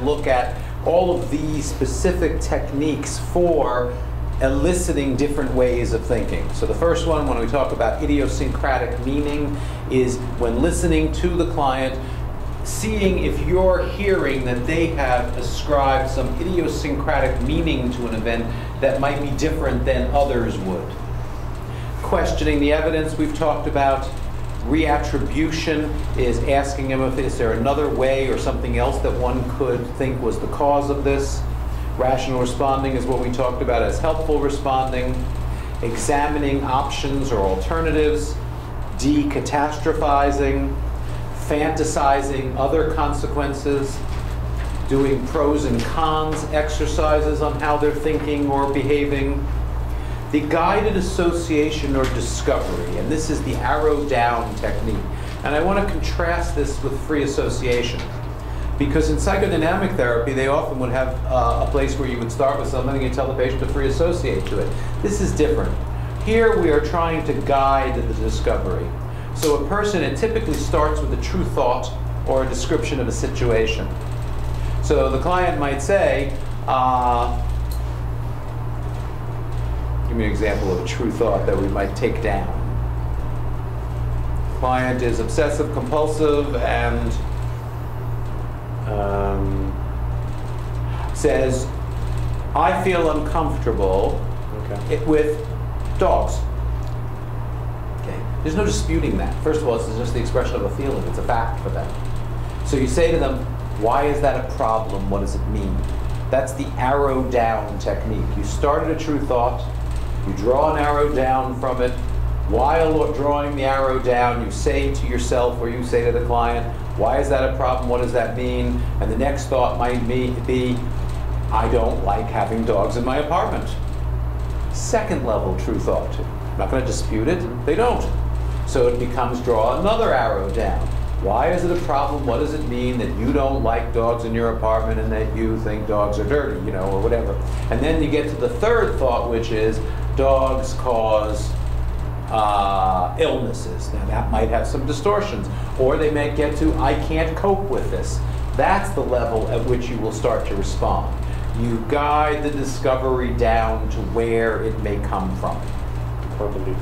look at all of these specific techniques for eliciting different ways of thinking. So the first one, when we talk about idiosyncratic leaning, is when listening to the client, seeing if you're hearing that they have ascribed some idiosyncratic meaning to an event that might be different than others would. Questioning the evidence we've talked about. Reattribution is asking them if is there another way or something else that one could think was the cause of this. Rational responding is what we talked about as helpful responding. Examining options or alternatives. Decatastrophizing. Fantasizing other consequences. Doing pros and cons exercises on how they're thinking or behaving. The guided association or discovery, and this is the arrow down technique. And I want to contrast this with free association. Because in psychodynamic therapy, they often would have a place where you would start with something and you tell the patient to free associate to it. This is different. Here we are trying to guide the discovery. So a person, it typically starts with a true thought or a description of a situation. So the client might say, give me an example of a true thought that we might take down. Client is obsessive compulsive and says, I feel uncomfortable with dogs. Okay. There's no disputing that. First of all, it's just the expression of a feeling. It's a fact for them. So you say to them, why is that a problem? What does it mean? That's the arrow down technique. You started a true thought. You draw an arrow down from it. While drawing the arrow down, you say to yourself or you say to the client, why is that a problem? What does that mean? And the next thought might be, I don't like having dogs in my apartment. Second level true thought. I'm not going to dispute it. They don't. So it becomes draw another arrow down. Why is it a problem? What does it mean that you don't like dogs in your apartment and that you think dogs are dirty, you know, or whatever? And then you get to the third thought, which is dogs cause illnesses. Now that might have some distortions. Or they may get to, I can't cope with this. That's the level at which you will start to respond. You guide the discovery down to where it may come from. Core belief.